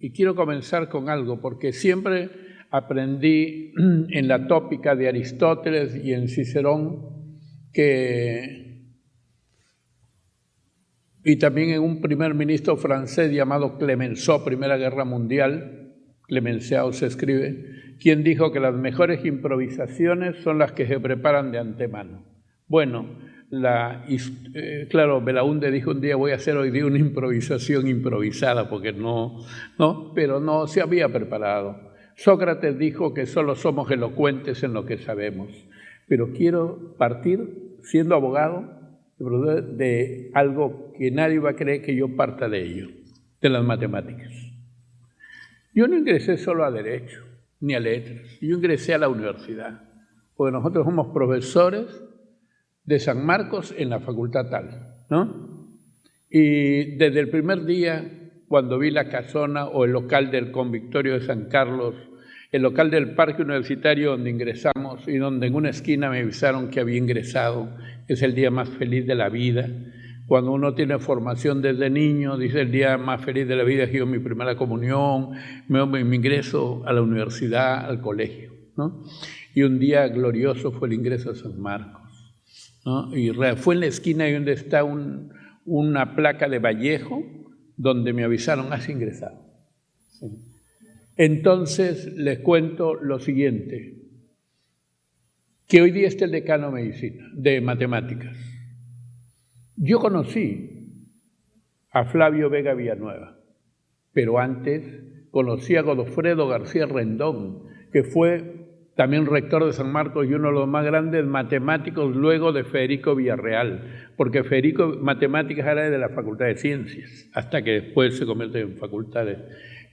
y quiero comenzar con algo, porque siempre aprendí en la tópica de Aristóteles y en Cicerón y también en un primer ministro francés llamado Clemenceau, Primera Guerra Mundial, Clemenceau se escribe, quien dijo que las mejores improvisaciones son las que se preparan de antemano. Bueno, claro, Belaúnde dijo un día, voy a hacer hoy día una improvisación improvisada, porque pero no se había preparado. Sócrates dijo que solo somos elocuentes en lo que sabemos, pero quiero partir, siendo abogado, de algo que nadie va a creer que yo parta de ello, de las matemáticas. Yo no ingresé solo a Derecho, ni a Letras, yo ingresé a la universidad, porque nosotros somos profesores de San Marcos en la facultad tal, ¿no? Y desde el primer día, cuando vi la casona o el local del Convictorio de San Carlos, el local del Parque Universitario donde ingresamos y donde en una esquina me avisaron que había ingresado, es el día más feliz de la vida. Cuando uno tiene formación desde niño, dice el día más feliz de la vida es que yo mi primera comunión, mi ingreso a la universidad, al colegio, ¿no? Y un día glorioso fue el ingreso a San Marcos, ¿no? Y fue en la esquina ahí donde está una placa de Vallejo, donde me avisaron, has ingresado. Sí. Entonces les cuento lo siguiente, que hoy día está el decano de medicina, de matemáticas. Yo conocí a Flavio Vega Villanueva, pero antes conocí a Godofredo García Rendón, que fue también rector de San Marcos y uno de los más grandes matemáticos luego de Federico Villarreal, porque Federico Matemáticas era de la Facultad de Ciencias, hasta que después se convierte en facultades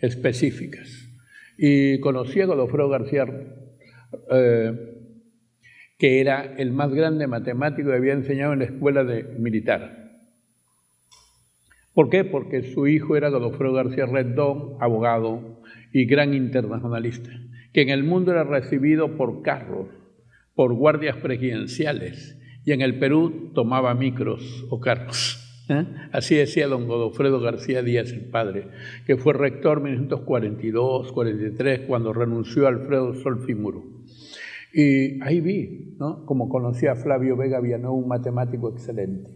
específicas. Y conocí a Godofredo García, que era el más grande matemático que había enseñado en la escuela militar. ¿Por qué? Porque su hijo era Godofredo García Rendón, abogado y gran internacionalista, que en el mundo era recibido por carros, por guardias presidenciales, y en el Perú tomaba micros o carros. Así decía don Godofredo García Díaz, el padre, que fue rector en 1942, 43, cuando renunció Alfredo Solfi Muro. Y ahí vi, ¿no?, como conocí a Flavio Vega Villanueva, un matemático excelente,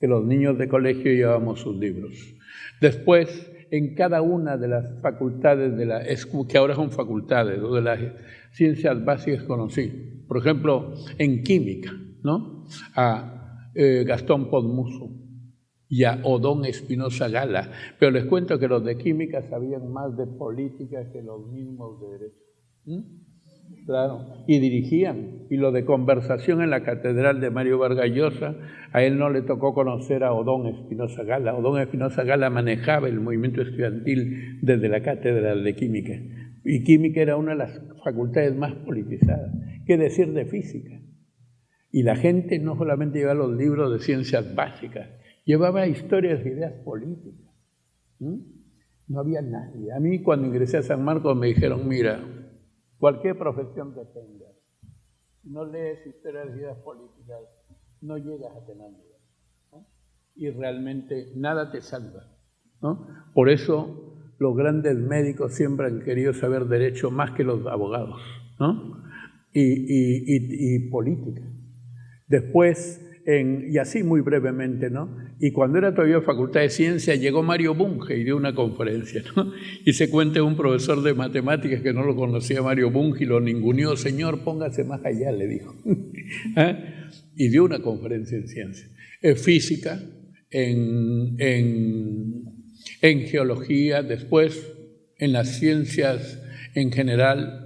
que los niños de colegio llevábamos sus libros. Después, en cada una de las facultades, que ahora son facultades, o de las ciencias básicas conocí. Por ejemplo, en química, ¿no?, a Gastón Podmuso y a Odón Espinosa Gala, pero les cuento que los de química sabían más de política que los mismos de derecho. Claro, y dirigían, y lo de conversación en la catedral de Mario Vargas Llosa, a él no le tocó conocer a Odón Espinosa Gala. Odón Espinosa Gala manejaba el movimiento estudiantil desde la cátedra de química, y química era una de las facultades más politizadas, qué decir de física. Y la gente no solamente llevaba los libros de ciencias básicas, llevaba historias e ideas políticas. No había nadie. A mí cuando ingresé a San Marcos me dijeron, mira, cualquier profesión que tengas, si no lees historias de ideas políticas, no llegas a tener nivel, ¿no? Y realmente nada te salva, ¿no? Por eso los grandes médicos siempre han querido saber derecho más que los abogados, ¿no? Y política. Después, y así muy brevemente, ¿no?, y cuando era todavía Facultad de Ciencias, llegó Mario Bunge y dio una conferencia, ¿no? Y se cuenta un profesor de matemáticas que no lo conocía Mario Bunge y lo ninguneó, señor, póngase más allá, le dijo. Y dio una conferencia en ciencias, en física, en geología, después en las ciencias en general.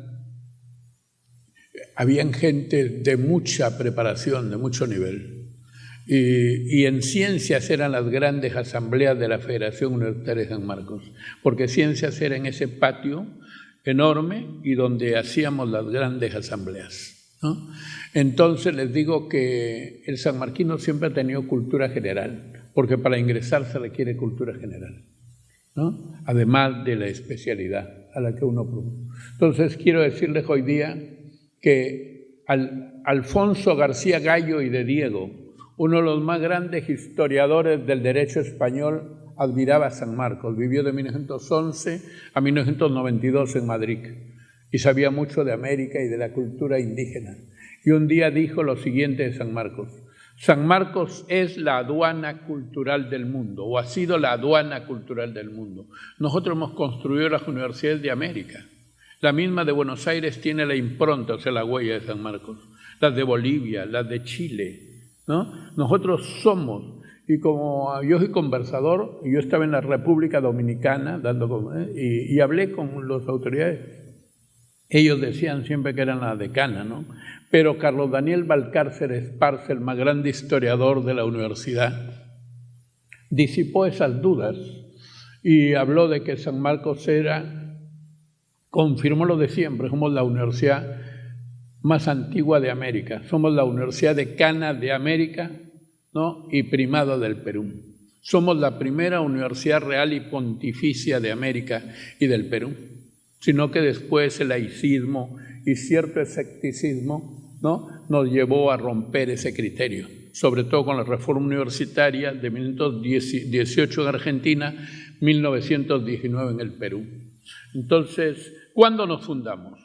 Habían gente de mucha preparación, de mucho nivel. Y en ciencias eran las grandes asambleas de la Federación Universitaria de San Marcos, porque ciencias era en ese patio enorme y donde hacíamos las grandes asambleas, ¿no? Entonces les digo que el sanmarquino siempre ha tenido cultura general, porque para ingresar se requiere cultura general, ¿no?, además de la especialidad a la que uno promueve. Entonces quiero decirles hoy día que Alfonso García Gallo y de Diego, uno de los más grandes historiadores del derecho español, admiraba a San Marcos. Vivió de 1911 a 1992 en Madrid y sabía mucho de América y de la cultura indígena. Y un día dijo lo siguiente de San Marcos: San Marcos es la aduana cultural del mundo, o ha sido la aduana cultural del mundo. Nosotros hemos construido las universidades de América. La misma de Buenos Aires tiene la impronta, o sea, la huella de San Marcos. Las de Bolivia, las de Chile, ¿no? Nosotros somos, y como yo soy conversador, yo estaba en la República Dominicana y hablé con las autoridades. Ellos decían siempre que eran la decana, ¿no? Pero Carlos Daniel Valcárcel Esparza, el más grande historiador de la universidad, disipó esas dudas y habló de que San Marcos confirmó lo de siempre: somos la universidad más antigua de América, somos la universidad decana de América, ¿no? Y primada del Perú. Somos la primera universidad real y pontificia de América y del Perú, sino que después el laicismo y cierto escepticismo, ¿no?, nos llevó a romper ese criterio, sobre todo con la reforma universitaria de 1918 en Argentina, 1919 en el Perú. Entonces, ¿cuándo nos fundamos?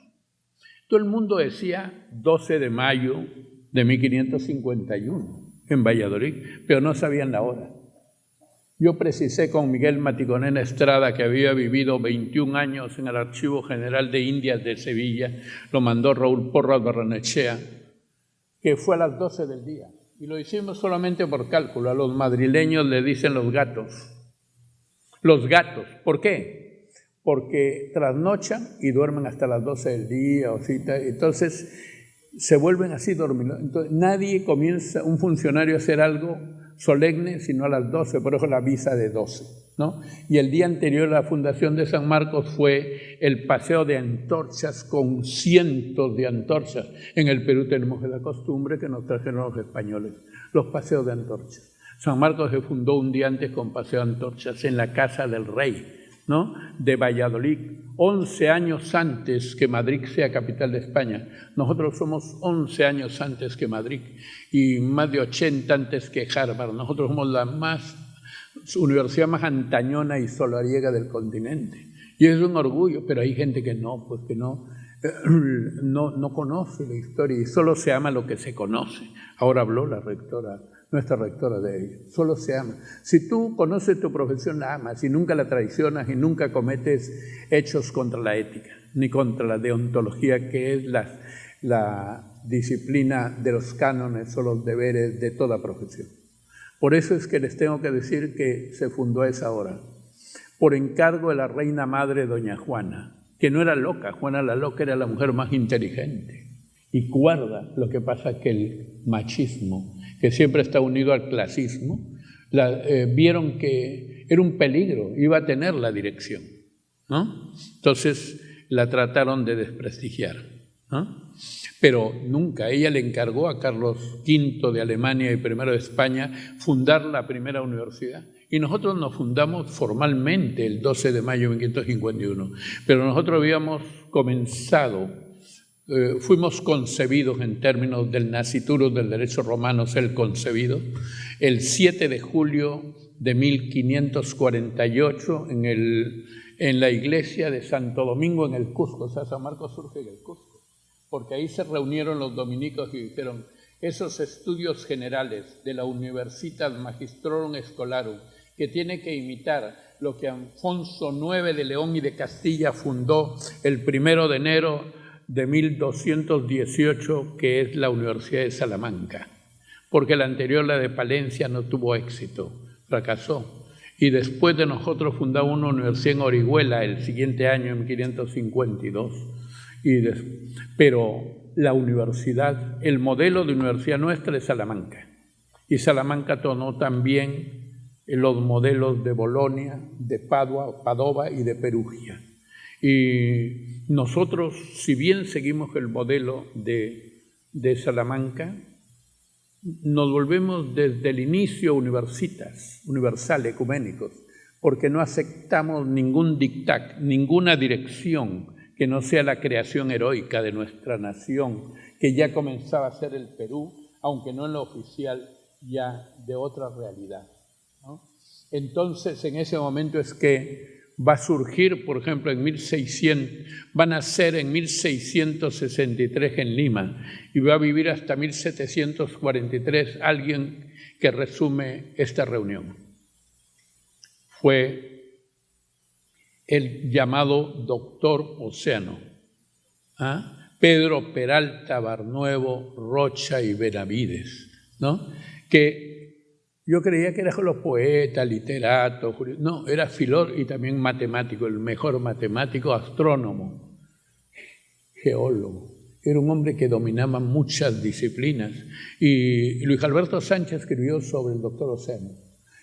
Todo el mundo decía 12 de mayo de 1551 en Valladolid, pero no sabían la hora. Yo precisé con Miguel Maticonén Estrada, que había vivido 21 años en el Archivo General de Indias de Sevilla, lo mandó Raúl Porras Barrenechea, que fue a las 12 del día. Y lo hicimos solamente por cálculo. A los madrileños le dicen los gatos. Los gatos. ¿Por qué? Porque trasnochan y duermen hasta las 12 del día, entonces se vuelven así dormidos. Entonces, nadie comienza, un funcionario, a hacer algo solemne sino a las 12, por eso la misa de 12, ¿no? Y el día anterior a la fundación de San Marcos fue el paseo de antorchas con cientos de antorchas. En el Perú tenemos la costumbre que nos trajeron los españoles, los paseos de antorchas. San Marcos se fundó un día antes con paseo de antorchas en la casa del rey, ¿no?, de Valladolid, 11 años antes que Madrid sea capital de España. Nosotros somos 11 años antes que Madrid y más de 80 antes que Harvard. Nosotros somos la universidad más antañona y solariega del continente. Y es un orgullo, pero hay gente que no conoce la historia y solo se ama lo que se conoce. Ahora habló la rectora, nuestra rectora de ella. Solo se ama. Si tú conoces tu profesión, la amas y nunca la traicionas y nunca cometes hechos contra la ética, ni contra la deontología, que es la disciplina de los cánones o los deberes de toda profesión. Por eso es que les tengo que decir que se fundó a esa hora, por encargo de la reina madre doña Juana, que no era loca. Juana la loca era la mujer más inteligente y cuerda. Lo que pasa es que el machismo, que siempre está unido al clasismo, vieron que era un peligro, iba a tener la dirección, ¿no? Entonces la trataron de desprestigiar, ¿no? Pero nunca. Ella le encargó a Carlos V de Alemania y I de España fundar la primera universidad. Y nosotros nos fundamos formalmente el 12 de mayo de 1551. Pero nosotros habíamos comenzado, fuimos concebidos en términos del nasciturus del derecho romano, el concebido, el 7 de julio de 1548 en la iglesia de Santo Domingo en el Cusco. O sea, San Marcos surge en el Cusco, porque ahí se reunieron los dominicos y dijeron: esos estudios generales de la Universitas Magistrorum Scholarum, que tiene que imitar lo que Alfonso IX de León y de Castilla fundó el 1 de enero de 1218, que es la Universidad de Salamanca, porque la anterior, la de Palencia, no tuvo éxito, fracasó. Y después de nosotros fundamos una universidad en Orihuela el siguiente año, en 1552. Pero la universidad, el modelo de universidad nuestra es Salamanca. Y Salamanca tomó también los modelos de Bolonia, de Padova y de Perugia. Y nosotros, si bien seguimos el modelo de Salamanca, nos volvemos desde el inicio universal, ecuménicos, porque no aceptamos ningún dictat, ninguna dirección que no sea la creación heroica de nuestra nación, que ya comenzaba a ser el Perú, aunque no en lo oficial, ya de otra realidad, ¿no? Entonces, en ese momento es que va a surgir, por ejemplo, va a nacer en 1663 en Lima y va a vivir hasta 1743 alguien que resume esta reunión. Fue el llamado Doctor Océano, Pedro Peralta Barnuevo, Rocha y Benavides, ¿no? Que yo creía que era los poetas, literatos, no, era filósofo y también matemático, el mejor matemático, astrónomo, geólogo. Era un hombre que dominaba muchas disciplinas. Y Luis Alberto Sánchez escribió sobre el Doctor Océano.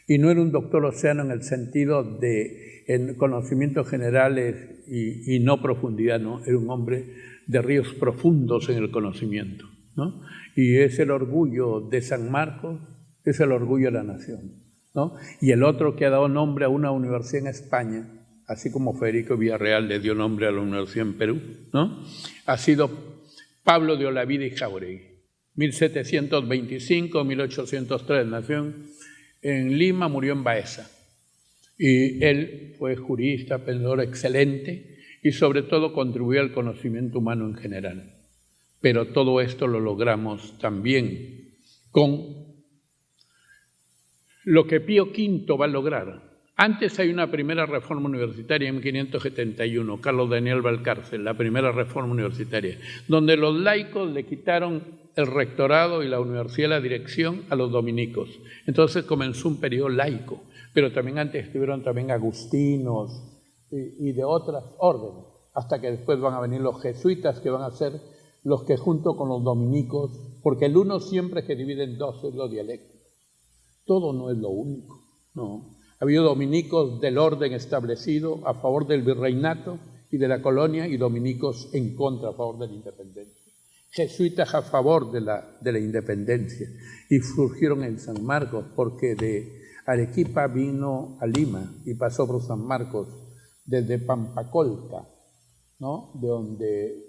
Y no era un Doctor Océano en el sentido de conocimientos generales y no profundidad, no, era un hombre de ríos profundos en el conocimiento, ¿no? Y es el orgullo de San Marcos, es el orgullo de la nación, ¿no? Y el otro que ha dado nombre a una universidad en España, así como Federico Villarreal le dio nombre a la universidad en Perú, ¿no? Ha sido Pablo de Olavide y Jáuregui. 1725-1803 nació en Lima, murió en Baeza. Y él fue jurista, pensador excelente y sobre todo contribuyó al conocimiento humano en general. Pero todo esto lo logramos también con lo que Pío V va a lograr. Antes hay una primera reforma universitaria en 1571, Carlos Daniel Valcárcel, la primera reforma universitaria, donde los laicos le quitaron el rectorado y la universidad, la dirección a los dominicos. Entonces comenzó un periodo laico, pero también antes estuvieron también agustinos y de otras órdenes, hasta que después van a venir los jesuitas, que van a ser los que junto con los dominicos, porque el uno siempre que divide en dos es lo dialéctico. Todo no es lo único, no. Ha habido dominicos del orden establecido a favor del virreinato y de la colonia y dominicos en contra, a favor de la independencia. Jesuitas a favor de la independencia y surgieron en San Marcos porque de Arequipa vino a Lima y pasó por San Marcos desde Pampacolca, ¿no? De donde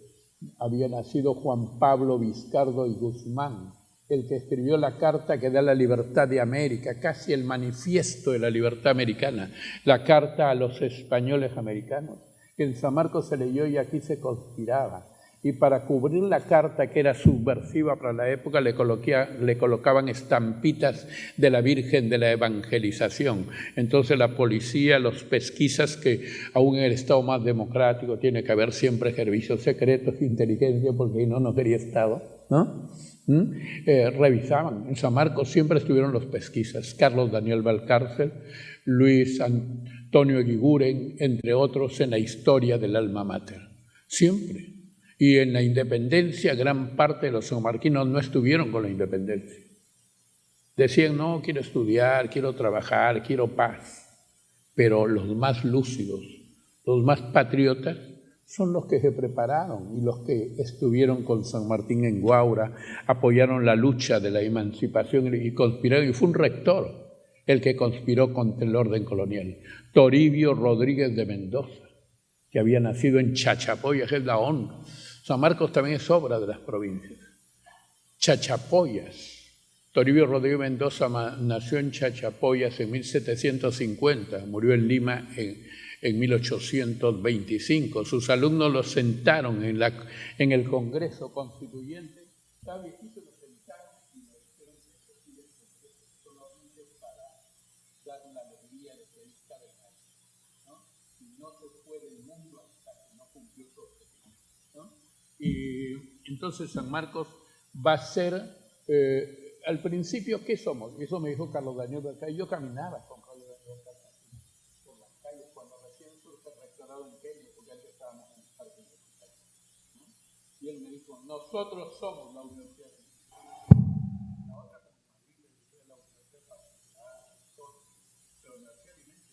había nacido Juan Pablo Vizcardo y Guzmán, el que escribió la carta que da la libertad de América, casi el manifiesto de la libertad americana, la carta a los españoles americanos, que en San Marcos se leyó y aquí se conspiraba. Y para cubrir la carta, que era subversiva para la época, le colocaban estampitas de la Virgen de la Evangelización. Entonces la policía, los pesquisas, que aún en el Estado más democrático tiene que haber siempre servicios secretos, inteligencia, porque no quería Estado, ¿no? Revisaban. En San Marcos siempre estuvieron los pesquisas, Carlos Daniel Valcárcel, Luis Antonio Eguiguren, entre otros, en la historia del alma mater. Siempre. Y en la independencia, gran parte de los sanmarquinos no estuvieron con la independencia. Decían, no, quiero estudiar, quiero trabajar, quiero paz. Pero los más lúcidos, los más patriotas, son los que se prepararon y los que estuvieron con San Martín en Guaura, apoyaron la lucha de la emancipación y conspiraron. Y fue un rector el que conspiró contra el orden colonial, Toribio Rodríguez de Mendoza, que había nacido en Chachapoyas, que es la honra. San Marcos también es obra de las provincias. Chachapoyas. Toribio Rodríguez Mendoza nació en Chachapoyas en 1750, murió en Lima en 1825. Sus alumnos lo sentaron en el Congreso Constituyente. Estaba viejito, lo sentaron y le dijeron que estos solamente para dar la alegría de que él está de casa, ¿no? Y no se fue del mundo hasta que no cumplió su objetivo, ¿no? Y entonces San Marcos va a ser, al principio, ¿qué somos? Eso me dijo Carlos Daniel Balcázar. Yo caminaba con Carlos Daniel Balcázar por las calles cuando recién surge el rectorado en Kenia, porque antes estábamos en el parque de los calles, ¿no? Y él me dijo, nosotros somos la universidad de Lima. La otra como Madrid le decía la universidad para todo, pero la universidad de Lima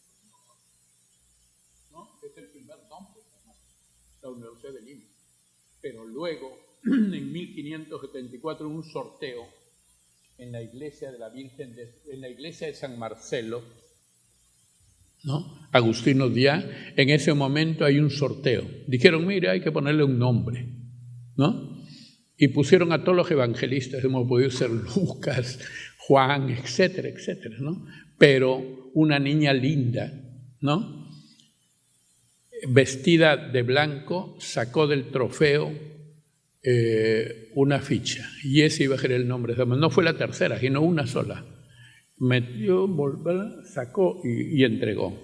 no, es el primer nombre, la Universidad de Lima. Pero luego, en 1574, un sorteo en la iglesia de la Virgen, en la iglesia de San Marcelo, ¿no? Agustino Díaz, en ese momento hay un sorteo. Dijeron, mira, hay que ponerle un nombre, ¿no? Y pusieron a todos los evangelistas, hemos podido ser Lucas, Juan, etcétera, etcétera, ¿no? Pero una niña linda, ¿no? Vestida de blanco, sacó del trofeo una ficha, y ese iba a ser el nombre. No fue la tercera, sino una sola. Metió, sacó y entregó.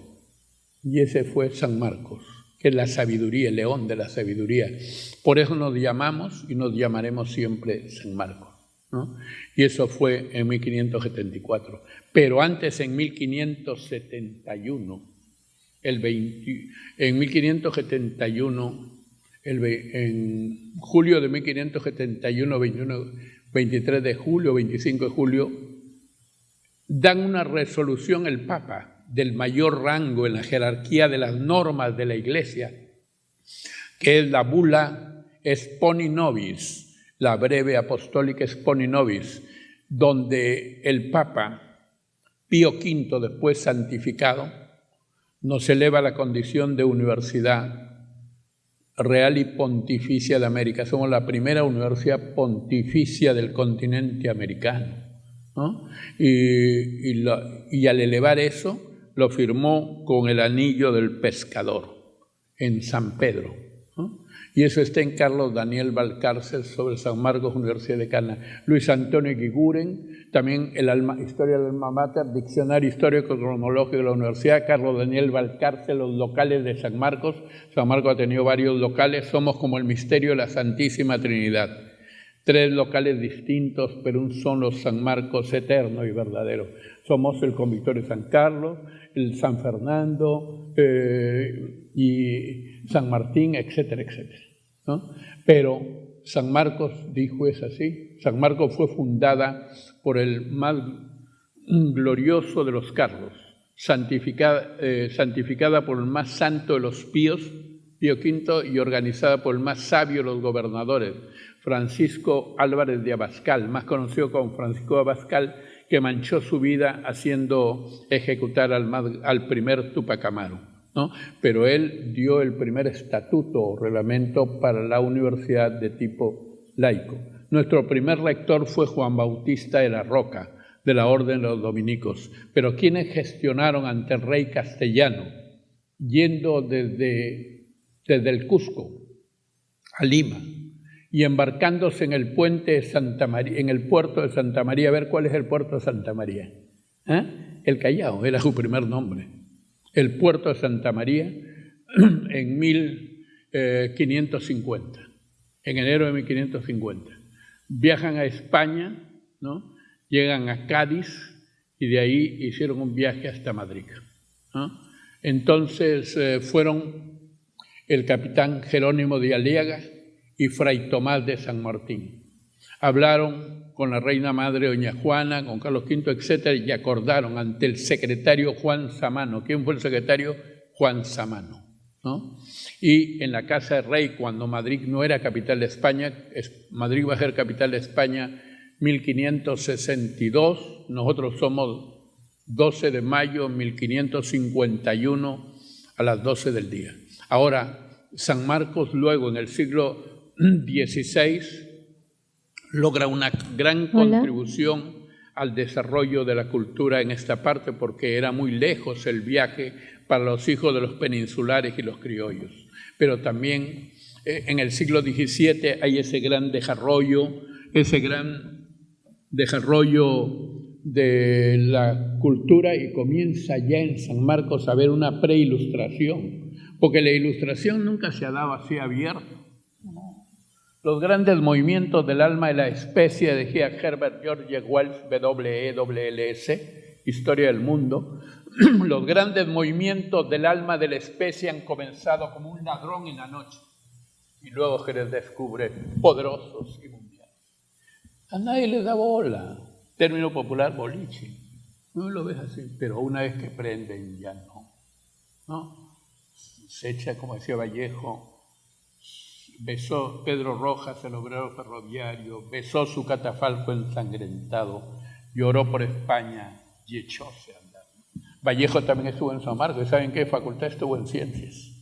Y ese fue San Marcos, que es la sabiduría, el león de la sabiduría. Por eso nos llamamos y nos llamaremos siempre San Marcos, ¿no? Y eso fue en 1574. Pero antes, en 1571, en 1571, en julio de 1571, 23 de julio, 25 de julio, dan una resolución el Papa del mayor rango en la jerarquía de las normas de la Iglesia, que es la bula Exponi Nobis, la breve apostólica Exponi Nobis, donde el Papa Pío V, después santificado, nos eleva a la condición de universidad real y pontificia de América. Somos la primera universidad pontificia del continente americano, ¿no? Y al elevar eso, lo firmó con el anillo del pescador en San Pedro, ¿no? Y eso está en Carlos Daniel Valcárcel sobre San Marcos, Universidad de Cana. Luis Antonio Guiguren, también Historia del Alma Mater, Diccionario Histórico Cronológico de la Universidad, Carlos Daniel Valcárcel, los locales de San Marcos. San Marcos ha tenido varios locales, somos como el misterio de la Santísima Trinidad. 3 locales distintos, pero un solo San Marcos eterno y verdadero. Somos el Convictorio de San Carlos, el San Fernando y San Martín, etcétera, etcétera, ¿no? Pero San Marcos, dijo, es así. San Marcos fue fundada por el más glorioso de los Carlos, santificada por el más santo de los Píos, Pío V, y organizada por el más sabio de los gobernadores, Francisco Álvarez de Abascal, más conocido como Francisco de Abascal, que manchó su vida haciendo ejecutar al primer Tupac Amaru, ¿no? Pero él dio el primer estatuto o reglamento para la universidad de tipo laico. Nuestro primer rector fue Juan Bautista de la Roca, de la Orden de los Dominicos, pero quienes gestionaron ante el rey castellano, yendo desde el Cusco a Lima, y embarcándose en el puente de Santa María, en el puerto de Santa María. A ver cuál es el puerto de Santa María. El Callao era su primer nombre. El puerto de Santa María en 1550, en enero de 1550. Viajan a España, ¿no? Llegan a Cádiz y de ahí hicieron un viaje hasta Madrid, ¿no? Entonces fueron el capitán Jerónimo de Aliaga y Fray Tomás de San Martín. Hablaron con la reina madre doña Juana, con Carlos V, etcétera, y acordaron ante el secretario Juan Samano. ¿Quién fue el secretario? Juan Samano, ¿no? Y en la Casa del Rey, cuando Madrid no era capital de España, Madrid va a ser capital de España 1562, nosotros somos 12 de mayo 1551 a las 12 del día. Ahora, San Marcos luego en el siglo XVI logra una gran contribución al desarrollo de la cultura en esta parte, porque era muy lejos el viaje para los hijos de los peninsulares y los criollos. Pero también en el siglo XVII hay ese gran desarrollo de la cultura, y comienza ya en San Marcos a haber una preilustración, porque la ilustración nunca se ha dado así abierto. Los grandes movimientos del alma de la especie, decía Herbert George Wells, WELLS, Historia del Mundo. Los grandes movimientos del alma de la especie han comenzado como un ladrón en la noche y luego se les descubre poderosos y mundiales. A nadie le da bola, término popular, boliche. No lo ves así, pero una vez que prenden ya no. Se echa, como decía Vallejo, besó Pedro Rojas, el obrero ferroviario, besó su catafalco ensangrentado, lloró por España y echóse a andar. Vallejo también estuvo en San Marcos, ¿y saben qué facultad estuvo? En Ciencias.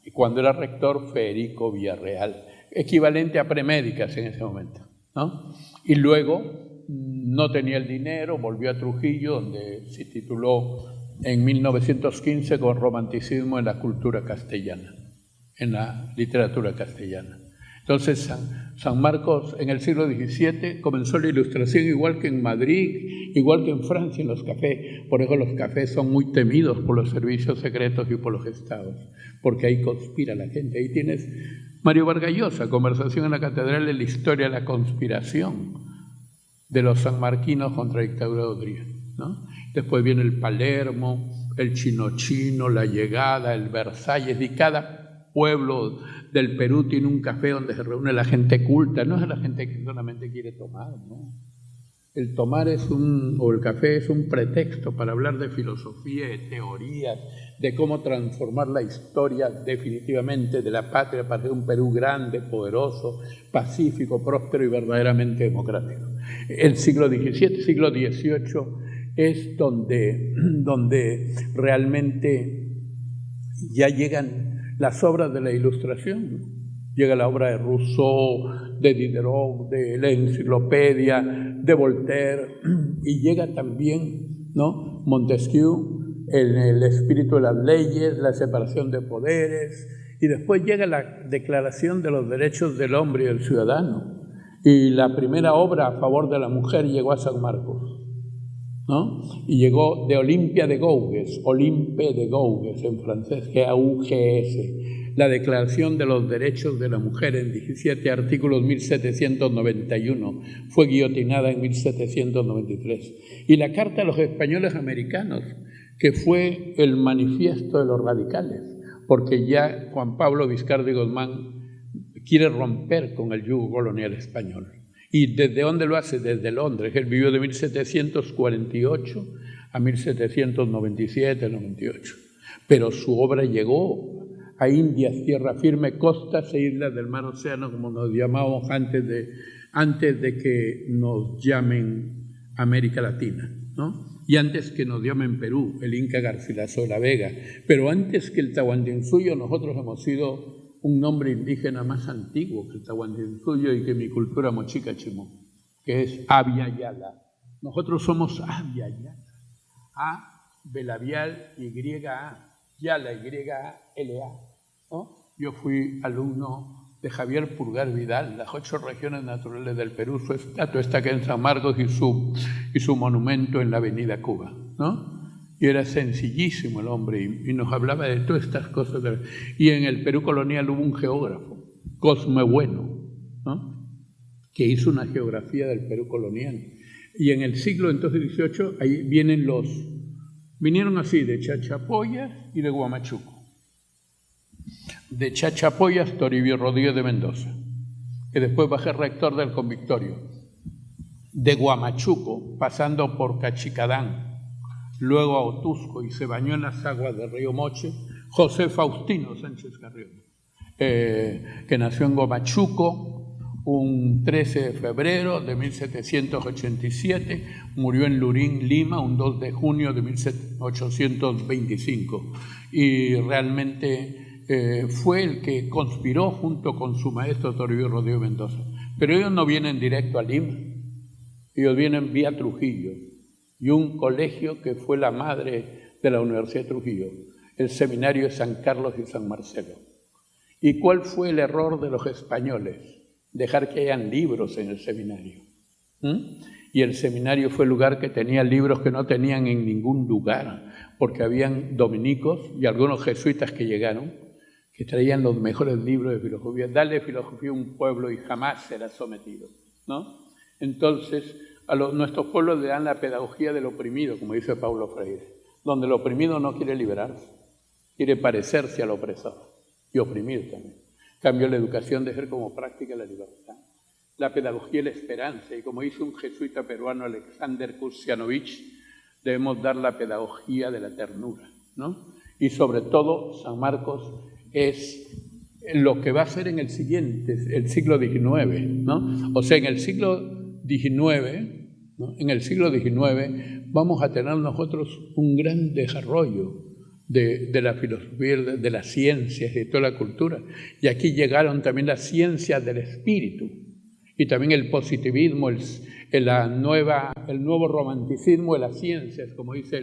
Y cuando era rector, Federico Villarreal, equivalente a premédicas en ese momento, ¿no? Y luego no tenía el dinero, volvió a Trujillo, donde se tituló en 1915 con Romanticismo en la cultura castellana, en la literatura castellana. Entonces, San Marcos en el siglo XVII comenzó la ilustración igual que en Madrid, igual que en Francia, en los cafés. Por eso los cafés son muy temidos por los servicios secretos y por los estados, porque ahí conspira la gente. Ahí tienes Mario Vargas Llosa, Conversación en la Catedral de la Historia de la Conspiración de los sanmarquinos contra la dictadura de Odría, ¿no? Después viene el Palermo, el Chino, la Llegada, el Versalles, y cada pueblo del Perú tiene un café donde se reúne la gente culta, no es la gente que solamente quiere tomar, ¿no? El tomar o el café es un pretexto para hablar de filosofía, de teorías, de cómo transformar la historia definitivamente de la patria para un Perú grande, poderoso, pacífico, próspero y verdaderamente democrático. El siglo XVII, siglo XVIII es donde realmente ya llegan las obras de la Ilustración, ¿no? Llega la obra de Rousseau, de Diderot, de la Enciclopedia, de Voltaire, y llega también, ¿no?, Montesquieu, el espíritu de las leyes, la separación de poderes, y después llega la Declaración de los Derechos del Hombre y del Ciudadano, y la primera obra a favor de la mujer llegó a San Marcos, ¿no? Y llegó de Olympia de Gouges, Olympe de Gouges en francés, G-A-U-G-S, la Declaración de los Derechos de la Mujer en 17 artículos, 1791, fue guillotinada en 1793. Y la Carta a los Españoles Americanos, que fue el manifiesto de los radicales, porque ya Juan Pablo Vizcarra y Guzmán quiere romper con el yugo colonial español. ¿Y desde dónde lo hace? Desde Londres. Él vivió de 1748 a 1797-98. Pero su obra llegó a Indias, tierra firme, costas e islas del mar océano, como nos llamábamos antes de que nos llamen América Latina, ¿no? Y antes que nos llamen Perú, el Inca Garcilaso de la Vega. Pero antes que el Tahuantinsuyo, nosotros hemos sido un nombre indígena más antiguo que el Tahuantinsuyo y que mi cultura mochica chimú, que es Abya Yala. Nosotros somos Abya Yala. A, belabial, Y-A, Yala, Y-A-L-A, ¿no? Yo fui alumno de Javier Purgar Vidal, las 8 regiones naturales del Perú. Su estatua está aquí en San Marcos y su monumento en la avenida Cuba, ¿no? Y era sencillísimo el hombre y nos hablaba de todas estas cosas. Y en el Perú colonial hubo un geógrafo, Cosme Bueno, ¿no?, que hizo una geografía del Perú colonial. Y en el siglo entonces XVIII ahí vinieron así de Chachapoyas y de Huamachuco. De Chachapoyas, Toribio Rodríguez de Mendoza, que después va a ser rector del Convictorio. De Huamachuco, pasando por Cachicadán, luego a Otusco, y se bañó en las aguas del río Moche, José Faustino Sánchez Carrión, que nació en Huamachuco un 13 de febrero de 1787, murió en Lurín, Lima, un 2 de junio de 1825, y realmente fue el que conspiró junto con su maestro Toribio Rodríguez Mendoza. Pero ellos no vienen directo a Lima, ellos vienen vía Trujillo, y un colegio que fue la madre de la Universidad de Trujillo, el Seminario de San Carlos y San Marcelo. ¿Y cuál fue el error de los españoles? Dejar que hayan libros en el seminario. Y el seminario fue el lugar que tenía libros que no tenían en ningún lugar, porque habían dominicos y algunos jesuitas que llegaron, que traían los mejores libros de filosofía. Dale filosofía a un pueblo y jamás será sometido, ¿no? Entonces, nuestros pueblos le dan la pedagogía del oprimido, como dice Paulo Freire, donde el oprimido no quiere liberarse, quiere parecerse al opresor y oprimir también. Cambio la educación de ser como práctica la libertad, la pedagogía y la esperanza, y como hizo un jesuita peruano, Alexander Kusianovich, debemos dar la pedagogía de la ternura, ¿no? Y sobre todo, San Marcos es lo que va a ser en el siguiente, el siglo XIX, ¿no? O sea, en el siglo XIX, ¿no?, en el siglo XIX vamos a tener nosotros un gran desarrollo de la filosofía, de las ciencias y de toda la cultura. Y aquí llegaron también las ciencias del espíritu y también el positivismo, el nuevo romanticismo de las ciencias, como dice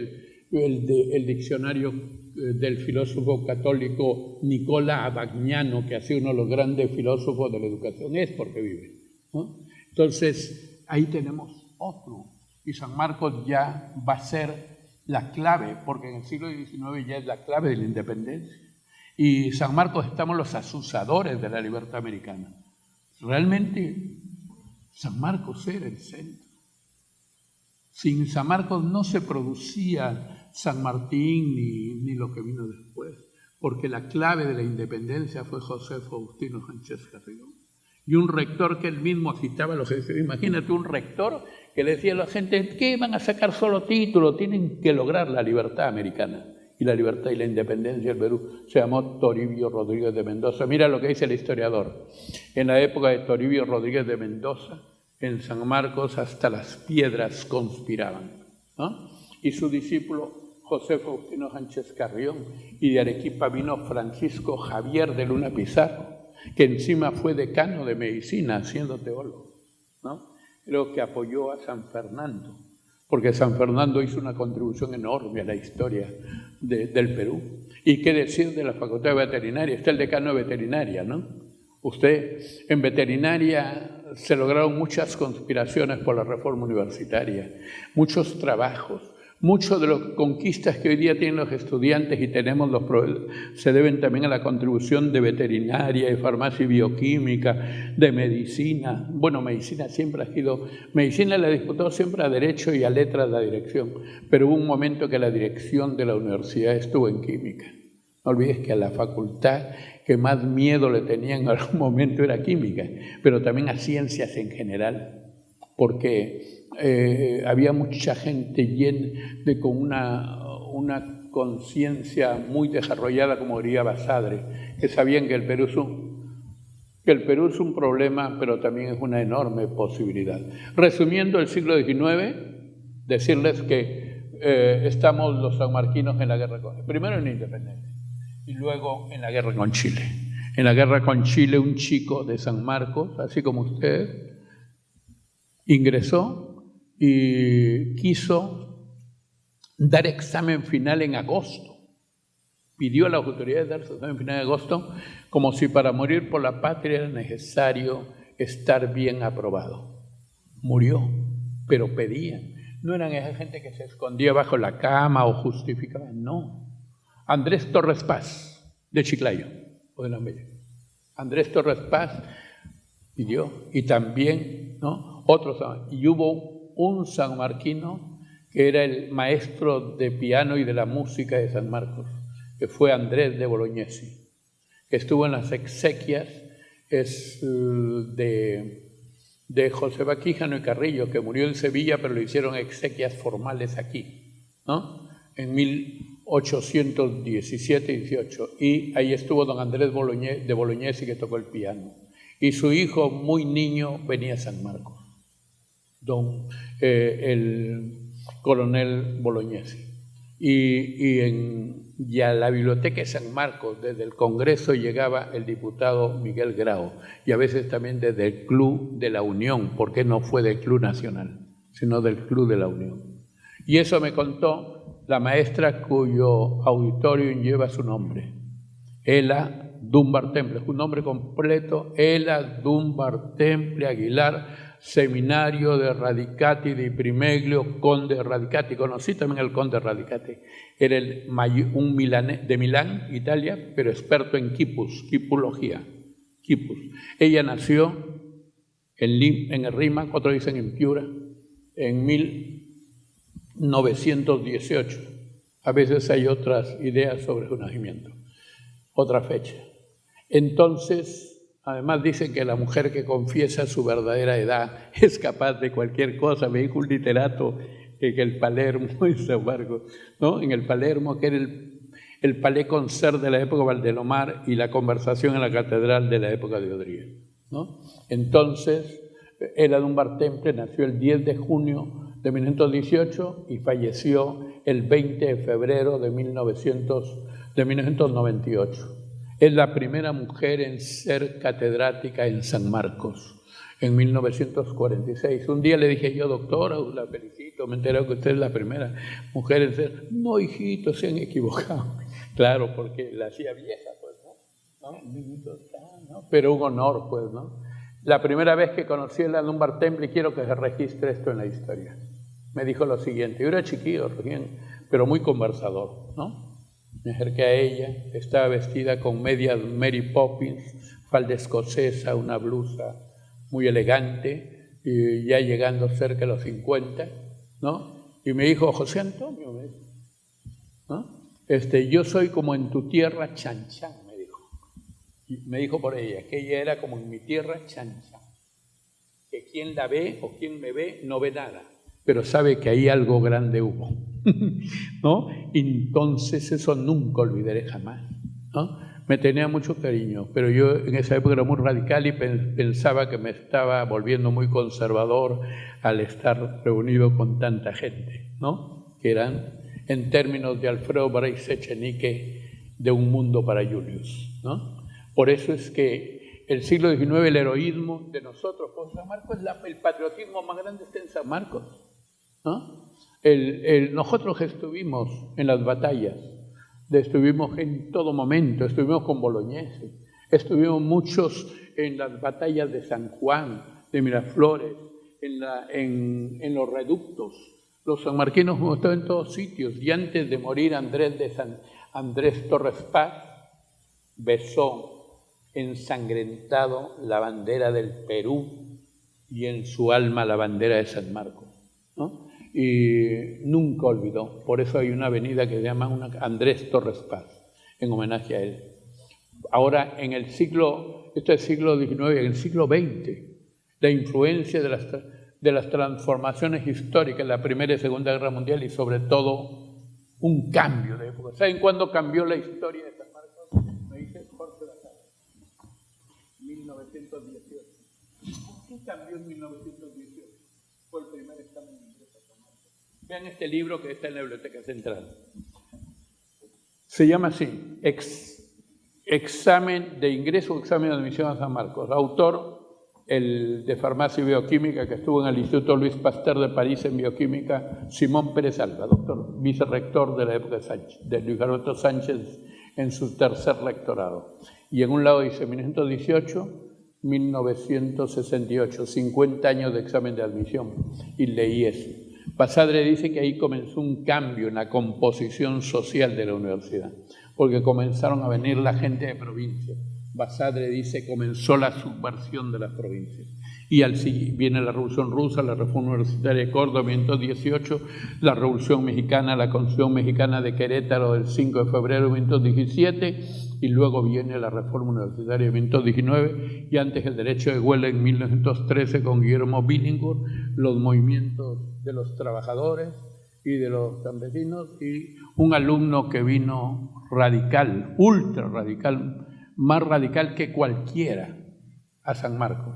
el diccionario del filósofo católico Nicola Abagnano, que ha sido uno de los grandes filósofos de la educación, es porque vive, ¿no? Entonces, ahí tenemos otro, y San Marcos ya va a ser la clave, porque en el siglo XIX ya es la clave de la independencia. Y San Marcos estamos los asusadores de la libertad americana. Realmente San Marcos era el centro. Sin San Marcos no se producía San Martín ni lo que vino después, porque la clave de la independencia fue José Faustino Sánchez Carrión. Y un rector que él mismo citaba a los jefes. Imagínate un rector que le decía a la gente, ¿qué van a sacar solo título? Tienen que lograr la libertad americana. Y la libertad y la independencia del Perú se llamó Toribio Rodríguez de Mendoza. Mira lo que dice el historiador. En la época de Toribio Rodríguez de Mendoza, en San Marcos hasta las piedras conspiraban, ¿no? Y su discípulo José Faustino Sánchez Carrión, y de Arequipa vino Francisco Javier de Luna Pizarro, que encima fue decano de medicina, siendo teólogo, ¿no? Creo que apoyó a San Fernando, porque San Fernando hizo una contribución enorme a la historia del Perú. Y qué decir de la Facultad de Veterinaria, está el decano de Veterinaria, ¿no? Usted, en Veterinaria se lograron muchas conspiraciones por la reforma universitaria, muchos trabajos, muchas de las conquistas que hoy día tienen los estudiantes y tenemos se deben también a la contribución de veterinaria, de farmacia y bioquímica, de medicina. Bueno, medicina siempre ha sido, medicina la disputó siempre a derecho y a letras la dirección, pero hubo un momento que la dirección de la universidad estuvo en química. No olvides que a la facultad que más miedo le tenían en algún momento era química, pero también a ciencias en general, porque había mucha gente con una conciencia muy desarrollada, como diría Basadre, que sabían que el Perú es un problema, pero también es una enorme posibilidad. Resumiendo el siglo XIX, decirles que estamos los sanmarquinos en la guerra primero en la independencia y luego en la guerra con Chile. En la guerra con Chile, un chico de San Marcos, así como ustedes, ingresó y quiso dar examen final en agosto. Pidió a las autoridades dar su examen final en agosto, como si para morir por la patria era necesario estar bien aprobado. Murió, pero pedía. No eran esa gente que se escondía bajo la cama o justificaba, no. Andrés Torres Paz, de Chiclayo, o de La Bella. Andrés Torres Paz pidió, y también, ¿no?, otros. Y hubo un sanmarquino que era el maestro de piano y de la música de San Marcos, que fue Andrés de Bolognesi, que estuvo en las exequias de José Baquíjano y Carrillo, que murió en Sevilla, pero le hicieron exequias formales aquí, ¿no?, en 1817-18, y ahí estuvo don Andrés de Bolognesi, que tocó el piano, y su hijo muy niño venía a San Marcos, el coronel Bolognesi, y a la biblioteca de San Marcos, desde el Congreso llegaba el diputado Miguel Grau, y a veces también desde el Club de la Unión, porque no fue del Club Nacional, sino del Club de la Unión. Y eso me contó la maestra cuyo auditorio lleva su nombre, Ela Dunbar Temple, un nombre completo, Ela Dunbar Temple Aguilar, seminario de Radicati di Primeglio, conde Radicati. Conocí también al conde Radicati, era un milanés de Milán, Italia, pero experto en quipulogía. Ella nació en el Rímac, otros dicen en Piura, en 1918. A veces hay otras ideas sobre su nacimiento, otra fecha. Entonces, además dicen que la mujer que confiesa su verdadera edad es capaz de cualquier cosa. Me dijo un literato en el Palermo, en San Marcos, ¿no?, en el Palermo, que era el Palais Concert de la época de Valdelomar y la conversación en la catedral de la época de Odría, ¿no? Entonces, Ela Dunbar Temple nació el 10 de junio de 1918 y falleció el 20 de febrero de 1998. Es la primera mujer en ser catedrática en San Marcos. en 1946. Un día le dije yo, doctora, la felicito, me he enterado que usted es la primera mujer en ser. No, hijito, se han equivocado. Claro, porque la hacía vieja, pues, ¿no? ¿No? Pero un honor, pues, ¿no? La primera vez que conocí a la Dunbar Temple, y quiero que se registre esto en la historia, me dijo lo siguiente. Yo era chiquillo recién, pero muy conversador, ¿no? Me acerqué a ella, estaba vestida con medias Mary Poppins, falda escocesa, una blusa muy elegante, y ya llegando cerca de los 50, ¿no? Y me dijo, José Antonio, ¿no? Yo soy como en tu tierra Chanchán, me dijo. Y me dijo por ella, que ella era como en mi tierra Chanchán, que quien la ve o quien me ve no ve nada, pero sabe que ahí algo grande hubo, ¿no? Entonces eso nunca olvidaré jamás, ¿no? Me tenía mucho cariño, pero yo en esa época era muy radical y pensaba que me estaba volviendo muy conservador al estar reunido con tanta gente, ¿no? Que eran, en términos de Alfredo Bryce Echenique, de un mundo para Julius, ¿no? Por eso es que el siglo XIX, el heroísmo de nosotros con San Marcos, el patriotismo más grande está en San Marcos, ¿no? Nosotros estuvimos en las batallas, estuvimos en todo momento, estuvimos con Bolognesi, estuvimos muchos en las batallas de San Juan, de Miraflores, en los reductos. Los sanmarquinos hemos estado en todos sitios, y antes de morir Andrés Torres Paz besó ensangrentado la bandera del Perú y en su alma la bandera de San Marcos, ¿no? Y nunca olvidó. Por eso hay una avenida que se llama Andrés Torres Paz, en homenaje a él. Ahora, en el siglo, este es el siglo XIX, en el siglo XX, la influencia de las transformaciones históricas, la Primera y Segunda Guerra Mundial, y sobre todo un cambio de época. ¿Saben cuándo cambió la historia de San Marcos? Me dice Jorge Lázaro, 1918. ¿Por qué cambió en 1918? Fue el primer examen de ingreso a San Marcos. Vean este libro que está en la Biblioteca Central. Se llama así, Examen de ingreso o examen de admisión a San Marcos. Autor, el de farmacia y bioquímica, que estuvo en el Instituto Luis Pasteur de París en bioquímica, Simón Pérez Alba, doctor, vicerrector de la época de Sánchez, de Luis Alberto Sánchez en su tercer rectorado. Y en un lado dice 1918, 1968, 50 años de examen de admisión, y leí eso. Basadre dice que ahí comenzó un cambio en la composición social de la universidad, porque comenzaron a venir la gente de provincia. Basadre dice comenzó la subversión de las provincias. Y viene la Revolución Rusa, la Reforma Universitaria de Córdoba, 1918, la Revolución Mexicana, la Constitución Mexicana de Querétaro del 5 de febrero de 1917, y luego viene la Reforma Universitaria de 1919, y antes el derecho de huelga en 1913 con Guillermo Billinghurst, los movimientos de los trabajadores y de los campesinos, y un alumno que vino radical, ultra radical, más radical que cualquiera, a San Marcos.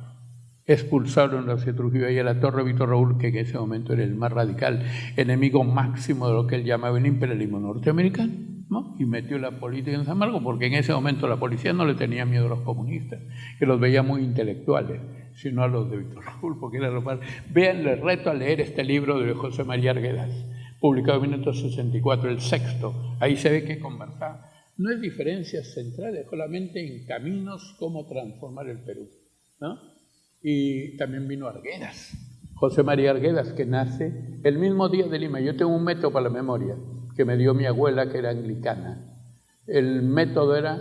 Expulsaron a la Universidad de Trujillo y a la Torre Víctor Raúl, que en ese momento era el más radical, enemigo máximo de lo que él llamaba el imperialismo norteamericano, ¿no? Y metió la política en San Marcos, porque en ese momento la policía no le tenía miedo a los comunistas, que los veía muy intelectuales, sino a los de Víctor Raúl, porque era lo más. Vean, les reto a leer este libro de José María Arguedas, publicado en 1964, el sexto. Ahí se ve que conversaba. No hay diferencias centrales, solamente en caminos, cómo transformar el Perú, ¿no? Y también vino Arguedas, José María Arguedas, que nace el mismo día de Lima. Yo tengo un método para la memoria que me dio mi abuela, que era anglicana. El método era,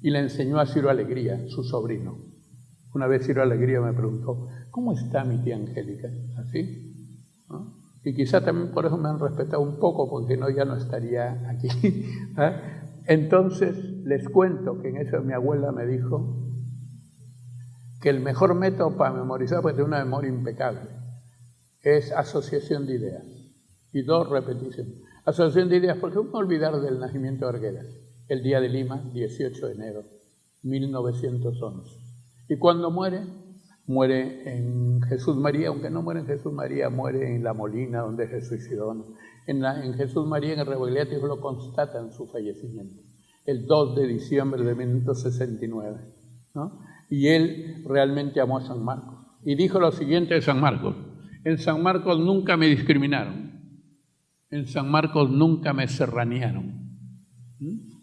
y le enseñó a Ciro Alegría, su sobrino. Una vez Ciro Alegría me preguntó, ¿cómo está mi tía Angélica? ¿Así? ¿No? Y quizá también por eso me han respetado un poco, porque no, ya no estaría aquí. ¿Eh? Entonces, les cuento que en eso mi abuela me dijo que el mejor método para memorizar, porque tiene una memoria impecable, es asociación de ideas. Y dos, repetición. Asociación de ideas, porque uno olvidar del nacimiento de Arguedas, el día de Lima, 18 de enero, 1911. Y cuando muere, muere en Jesús María, aunque no muere en Jesús María, muere en La Molina, donde se suicidó, ¿no? En Jesús María, en el Revogliati, lo constatan su fallecimiento, el 2 de diciembre de 1969, ¿no? Y él realmente amó a San Marcos. Y dijo lo siguiente de San Marcos: en San Marcos nunca me discriminaron, en San Marcos nunca me serranearon.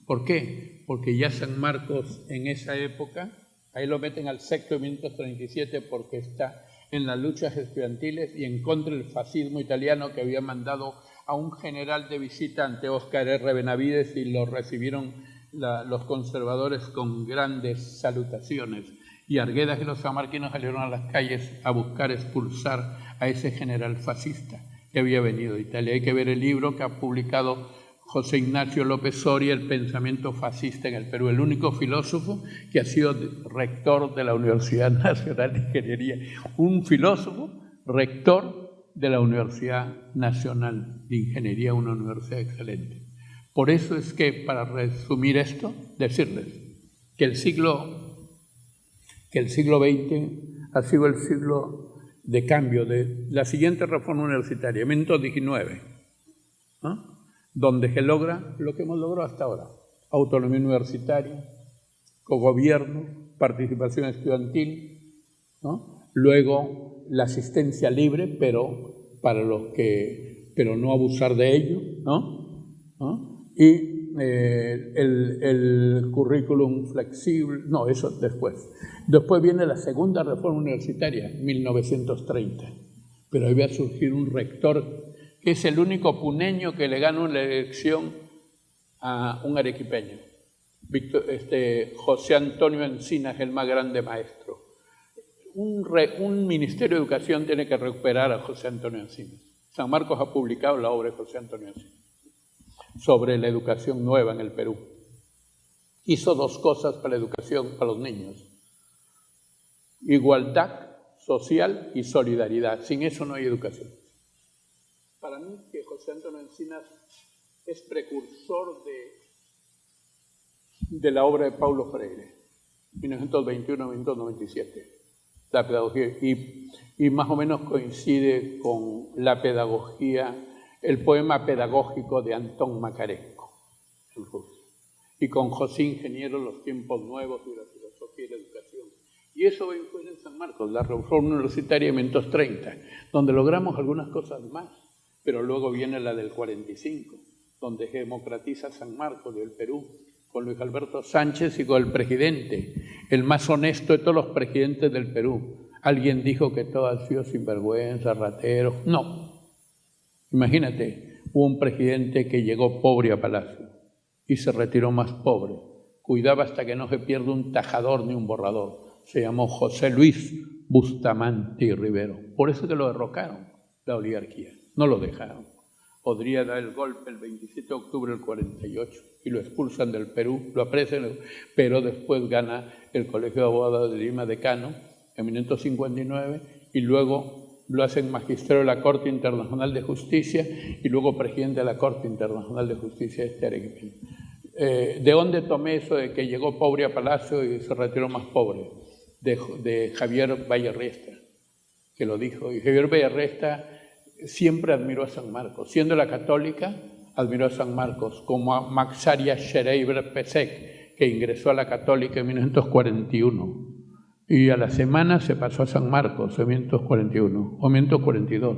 ¿Por qué? Porque ya San Marcos en esa época, ahí lo meten al sexto de 1937 porque está en las luchas estudiantiles y en contra del fascismo italiano, que había mandado a un general de visita ante Óscar R. Benavides, y lo recibieron los conservadores con grandes salutaciones. Y Arguedas y los sanmarquinos salieron a las calles a buscar expulsar a ese general fascista que había venido de Italia. Hay que ver el libro que ha publicado José Ignacio López Soria, El pensamiento fascista en el Perú, el único filósofo que ha sido rector de la Universidad Nacional de Ingeniería, un filósofo rector de la Universidad Nacional de Ingeniería, una universidad excelente. Por eso es que, para resumir esto, decirles que el siglo XX ha sido el siglo de cambio de la siguiente reforma universitaria, 1919, ¿no? Donde se logra lo que hemos logrado hasta ahora: autonomía universitaria, cogobierno, participación estudiantil, ¿no? Luego la asistencia libre, pero no abusar de ello, ¿no? Y el currículum flexible, no, eso después. Después viene la segunda reforma universitaria, 1930, pero ahí va a surgir un rector que es el único puneño que le gana una elección a un arequipeño. José Antonio Encinas, el más grande maestro. Un Ministerio de Educación tiene que recuperar a José Antonio Encinas. San Marcos ha publicado la obra de José Antonio Encinas sobre la educación nueva en el Perú. Hizo dos cosas para la educación para los niños: igualdad social y solidaridad. Sin eso no hay educación. Para mí, que José Antonio Encinas es precursor de la obra de Paulo Freire, 1921-1997, la pedagogía, y más o menos coincide con la pedagogía, el poema pedagógico de Antón Macarenko, en Rusia, y con José Ingeniero, Los tiempos nuevos y la filosofía y la educación. Y eso fue en San Marcos, la reforma universitaria de 1930, donde logramos algunas cosas más. Pero luego viene la del 45, donde se democratiza San Marcos del Perú, con Luis Alberto Sánchez y con el presidente, el más honesto de todos los presidentes del Perú. Alguien dijo que todo ha sido sinvergüenza, ratero. No. Imagínate, hubo un presidente que llegó pobre a Palacio y se retiró más pobre. Cuidaba hasta que no se pierda un tajador ni un borrador. Se llamó José Luis Bustamante y Rivero. Por eso que lo derrocaron, la oligarquía. No lo dejaron. Podría dar el golpe el 27 de octubre del 48 y lo expulsan del Perú, lo apresan, pero después gana el Colegio de Abogados de Lima, decano, en 1959, y luego lo hacen magistrado de la Corte Internacional de Justicia y luego presidente de la Corte Internacional de Justicia de arequipeño. ¿De dónde tomé eso de que llegó pobre a Palacio y se retiró más pobre? De Javier Vallarriesta, que lo dijo. Y Javier Vallarriesta siempre admiró a San Marcos. Siendo la católica, admiró a San Marcos, como a Maxaria Schreiber Pesek, que ingresó a la católica en 1941. Y a la semana se pasó a San Marcos, en 1941, o 1942.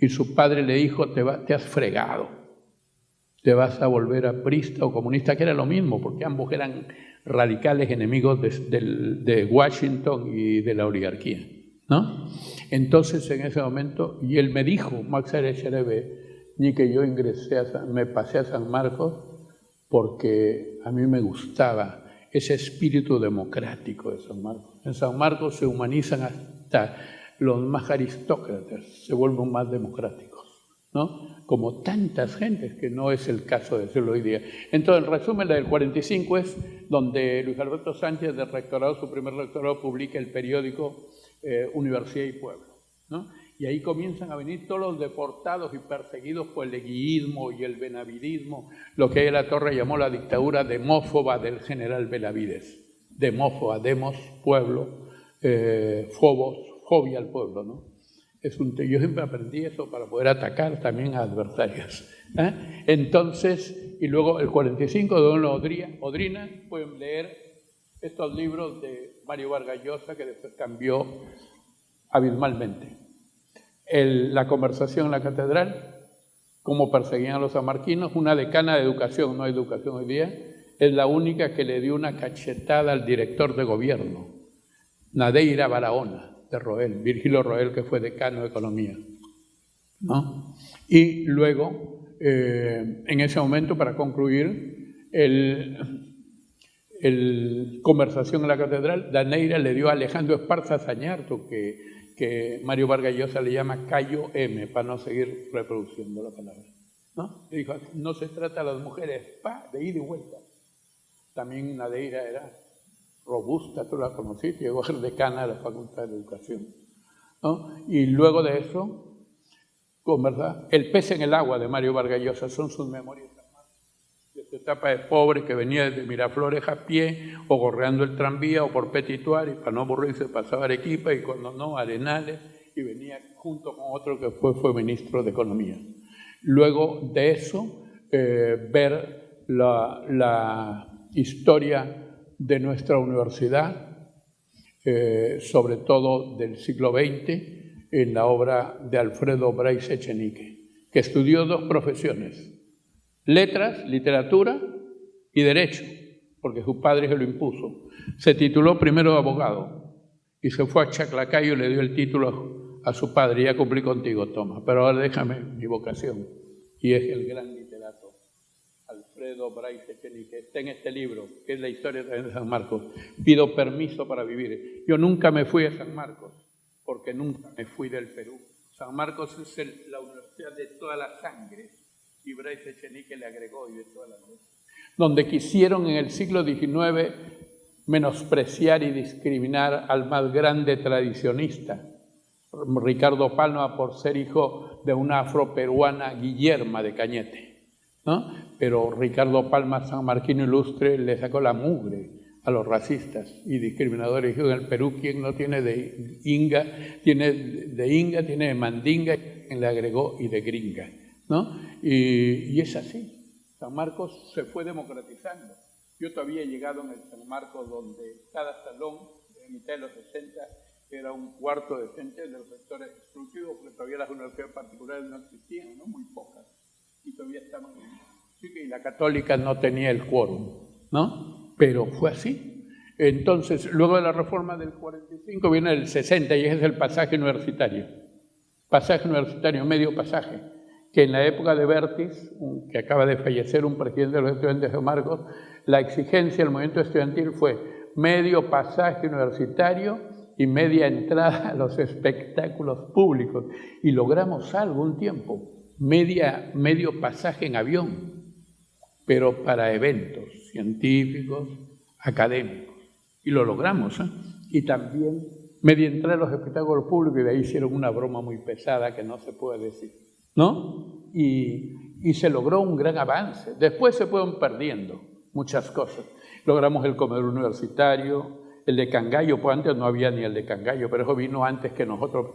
Y su padre le dijo: te has fregado, te vas a volver aprista o comunista, que era lo mismo, porque ambos eran radicales enemigos de Washington y de la oligarquía, ¿no? Entonces, en ese momento, y él me dijo, Max Erecheve, ni que yo me pasé a San Marcos porque a mí me gustaba ese espíritu democrático de San Marcos. En San Marcos se humanizan hasta los más aristócratas, se vuelven más democráticos, ¿no? Como tantas gentes, que no es el caso de decirlo hoy día. Entonces, el resumen, la del 45 es donde Luis Alberto Sánchez, del rectorado, su primer rectorado, publica el periódico Universidad y Pueblo, ¿no? Y ahí comienzan a venir todos los deportados y perseguidos por el leguismo y el benavidismo, lo que la Torre llamó la dictadura demófoba del general Benavides. Demófoba, demos, pueblo, phobos, fobia al pueblo, ¿no? Yo siempre aprendí eso para poder atacar también a adversarios, ¿eh? Entonces, y luego el 45 de Don Odrina, pueden leer estos libros de Mario Vargas Llosa que después cambió abismalmente. La conversación en la catedral, cómo perseguían a los sanmarquinos, una decana de educación, no hay educación hoy día, es la única que le dio una cachetada al director de gobierno, Nadeira Barahona, de Roel, Virgilio Roel, que fue decano de economía, ¿no? Y luego, en ese momento, para concluir, conversación en la catedral, Nadeira le dio a Alejandro Esparza Zañarto, que Mario Vargas Llosa le llama Cayo M, para no seguir reproduciendo la palabra, ¿no? Le dijo, no se trata a las mujeres, de ida y vuelta. También Nadeira era robusta, tú la conociste, llegó a ser decana de la Facultad de Educación, ¿no? Y luego de eso, ¿verdad? El pez en el agua de Mario Vargas Llosa son sus memorias. De esta etapa de pobre que venía desde Miraflores a pie, o gorreando el tranvía, o por Petituar, y para no aburrirse pasaba a Arequipa, y cuando no, Arenales, y venía junto con otro que fue ministro de Economía. Luego de eso, ver la historia de nuestra universidad, sobre todo del siglo XX, en la obra de Alfredo Bryce Echenique, que estudió dos profesiones: letras, literatura y derecho, porque su padre se lo impuso. Se tituló primero de abogado y se fue a Chaclacayo y le dio el título a su padre. Ya cumplí contigo, toma, pero ahora déjame mi vocación. Y es el gran literato Alfredo Bryce Echenique. Está en este libro, que es la historia de San Marcos. Pido permiso para vivir. Yo nunca me fui a San Marcos, porque nunca me fui del Perú. San Marcos es la universidad de toda la sangre, y Bryce Echenique le agregó, y de toda la luz, donde quisieron en el siglo XIX menospreciar y discriminar al más grande tradicionista, Ricardo Palma, por ser hijo de una afroperuana, Guillerma de Cañete, ¿no? Pero Ricardo Palma, sanmarquino ilustre, le sacó la mugre a los racistas y discriminadores. En el Perú, ¿quién no tiene de Inga? Tiene de Mandinga, y le agregó y de Gringa, ¿no? Y es así. San Marcos se fue democratizando. Yo todavía he llegado en el San Marcos, donde cada salón, en mitad de los 60, era un cuarto de gente de los sectores exclusivos, porque todavía las universidades particulares no existían, ¿no? Muy pocas, y todavía estaban y la católica no tenía el quórum, ¿no? Pero fue así. Entonces, luego de la reforma del 45 viene el 60, y ese es el pasaje universitario, medio pasaje, que en la época de Bertis, que acaba de fallecer un presidente de los estudiantes de San Marcos, la exigencia del movimiento estudiantil fue medio pasaje universitario y media entrada a los espectáculos públicos. Y logramos algo un tiempo, medio pasaje en avión, pero para eventos científicos, académicos. Y lo logramos, ¿eh? Y también media entrada a los espectáculos públicos, y de ahí hicieron una broma muy pesada que no se puede decir, ¿no? Y se logró un gran avance. Después se fueron perdiendo muchas cosas. Logramos el comedor universitario, el de Cangallo, pues antes no había ni el de Cangallo, pero eso vino antes que nosotros,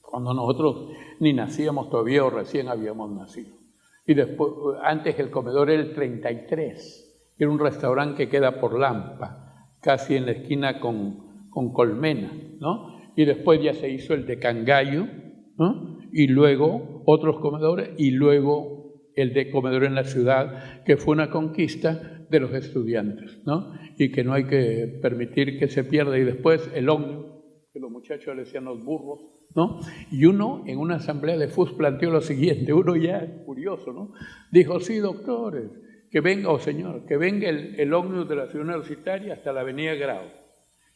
cuando nosotros ni nacíamos todavía o recién habíamos nacido. Y después, antes el comedor era el 33, era un restaurante que queda por Lampa, casi en la esquina con Colmena, ¿no? Y después ya se hizo el de Cangallo, ¿no? Y luego otros comedores, y luego el de comedor en la ciudad, que fue una conquista de los estudiantes, ¿no? Y que no hay que permitir que se pierda. Y después el ómnibus, que los muchachos le decían los burros, ¿no? Y uno en una asamblea de FUS planteó lo siguiente, uno ya curioso, ¿no? Dijo, sí, doctores, que venga, señor, que venga el ómnibus de la ciudad universitaria hasta la avenida Grau.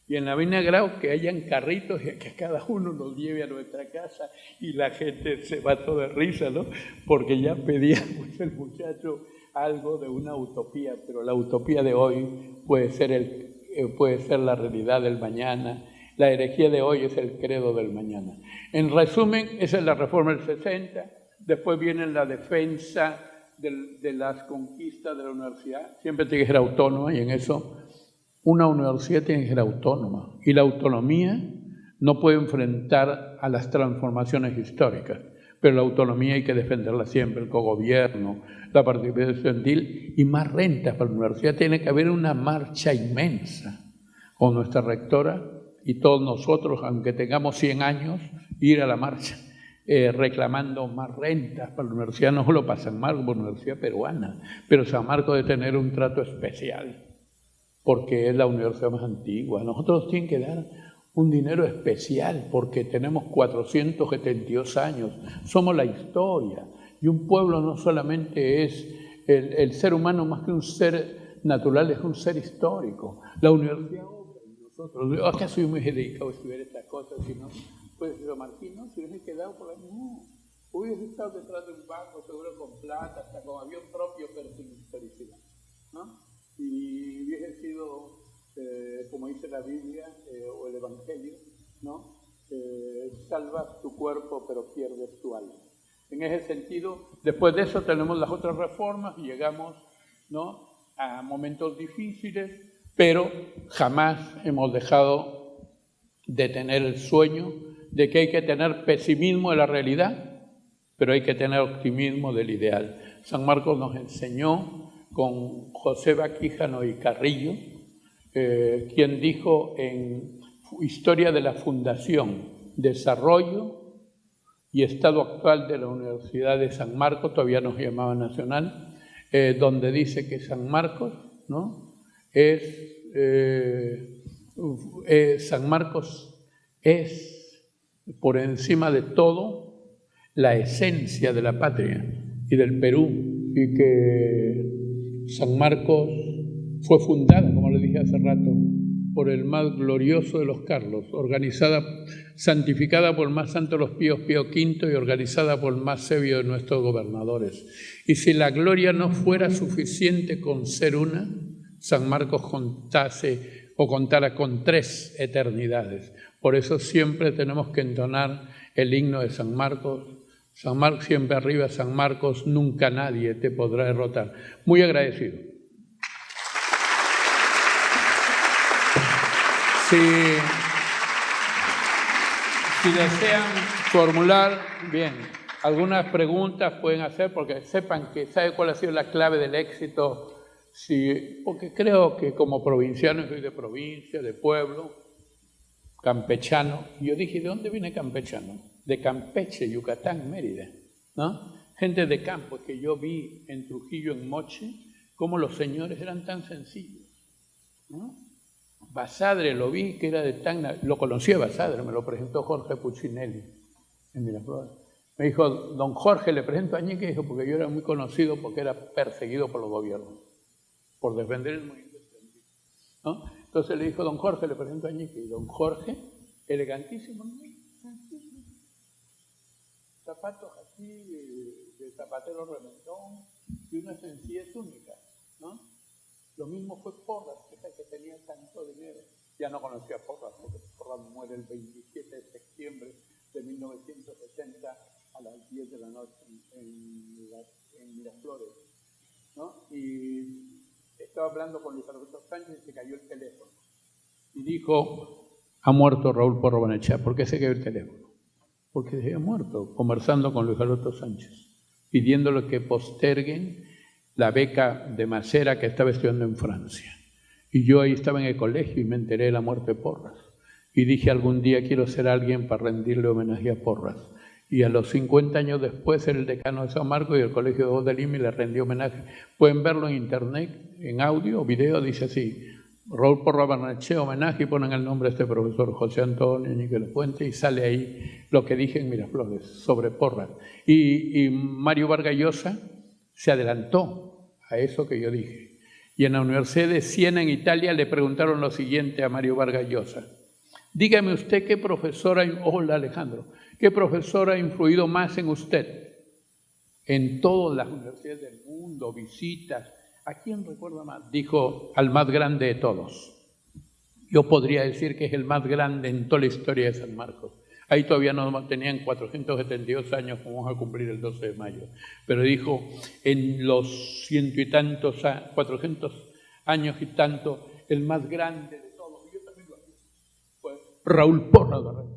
Y en la avenida Grau que hayan carritos y que cada uno nos lleve a nuestra casa, y la gente se mató de risa, ¿no? Porque ya pedía pues, el muchacho algo de una utopía, pero la utopía de hoy puede ser la realidad del mañana. La herejía de hoy es el credo del mañana. En resumen, esa es la reforma del 60, después viene la defensa de las conquistas de la universidad. Siempre tiene que ser autónoma, y en eso una universidad tiene que ser autónoma, y la autonomía no puede enfrentar a las transformaciones históricas, pero la autonomía hay que defenderla siempre, el cogobierno, la participación estudiantil y más rentas para la universidad. Tiene que haber una marcha inmensa con nuestra rectora y todos nosotros, aunque tengamos 100 años, ir a la marcha reclamando más rentas para la universidad, no solo para San Marcos, para la universidad peruana, pero San Marcos debe tener un trato especial, porque es la universidad más antigua. Nosotros tienen que dar un dinero especial, porque tenemos 472 años, somos la historia, y un pueblo no solamente es el ser humano, más que un ser natural, es un ser histórico. La universidad, nosotros, acá soy muy dedicado a estudiar estas cosas, si no, pues lo Martín, ¿no? Si hubiese quedado por ahí, no, hubiese estado detrás de un banco, seguro con plata, hasta con avión propio, pero sin felicidad, ¿no? Y hubiese sido, como dice la Biblia o el Evangelio, ¿no? Salvas tu cuerpo, pero pierdes tu alma. En ese sentido, después de eso tenemos las otras reformas y llegamos, ¿no?, a momentos difíciles, pero jamás hemos dejado de tener el sueño de que hay que tener pesimismo de la realidad, pero hay que tener optimismo del ideal. San Marcos nos enseñó con José Baquíjano y Carrillo, quien dijo en Historia de la Fundación, Desarrollo y Estado Actual de la Universidad de San Marcos, todavía nos llamaba Nacional, donde dice que San Marcos, ¿no?, San Marcos es, por encima de todo, la esencia de la patria y del Perú, y que San Marcos fue fundada, como le dije hace rato, por el más glorioso de los Carlos, santificada por el más santo de los Píos, Pío V, y organizada por el más sabio de nuestros gobernadores. Y si la gloria no fuera suficiente con ser una, San Marcos contara con 3 eternidades. Por eso siempre tenemos que entonar el himno de San Marcos. San Marcos siempre arriba, San Marcos, nunca nadie te podrá derrotar. Muy agradecido. Si desean formular, bien, algunas preguntas pueden hacer, porque sepan que sabe cuál ha sido la clave del éxito, porque creo que como provinciano, soy de provincia, de pueblo, campechano, y yo dije, ¿de dónde viene campechano? De Campeche, Yucatán, Mérida, ¿no? Gente de campo, que yo vi en Trujillo, en Moche, cómo los señores eran tan sencillos, ¿no? Basadre lo vi, que era de Tacna, lo conocí a Basadre, me lo presentó Jorge Puccinelli en Miraflores. Me dijo, don Jorge, le presento a Ñique, dijo, porque yo era muy conocido porque era perseguido por los gobiernos, por defender el movimiento estudiantil, ¿no? Entonces le dijo, don Jorge, le presento a Ñique, y don Jorge, elegantísimo, muy sencillo, zapatos así, de zapatero remendón, y una sencillez única, ¿no? Lo mismo fue Porras, que tenía tanto dinero. Ya no conocía a Porras, porque Porras muere el 27 de septiembre de 1970 a las 10 de la noche en Miraflores, ¿no? Y estaba hablando con Luis Alberto Sánchez y se cayó el teléfono. Y dijo, ha muerto Raúl Porras Barrenechea. ¿Por qué se cayó el teléfono? Porque se había muerto, conversando con Luis Alberto Sánchez, pidiéndole que posterguen la beca de Macera que estaba estudiando en Francia. Y yo ahí estaba en el colegio y me enteré de la muerte de Porras. Y dije, algún día quiero ser alguien para rendirle homenaje a Porras. Y a los 50 años después era el decano de San Marcos y el Colegio de Voz de Lima y le rendí homenaje. Pueden verlo en internet, en audio o video, dice así, Raúl Porras Barrenechea, homenaje, y ponen el nombre de este profesor José Antonio Ñique Puente, y sale ahí lo que dije en Miraflores sobre Porras. Y Mario Vargas Llosa se adelantó a eso que yo dije. Y en la Universidad de Siena, en Italia, le preguntaron lo siguiente a Mario Vargas Llosa. Dígame usted qué profesora, hola Alejandro, ¿qué profesora ha influido más en usted? En todas las universidades del mundo, visitas. ¿A quién recuerda más? Dijo, al más grande de todos. Yo podría decir que es el más grande en toda la historia de San Marcos. Ahí todavía no tenían 472 años, como vamos a cumplir el 12 de mayo. Pero dijo, en los 100 y tantos, 400 años y tanto, el más grande de todos, y yo también lo dije, fue Raúl Porras Barrenechea.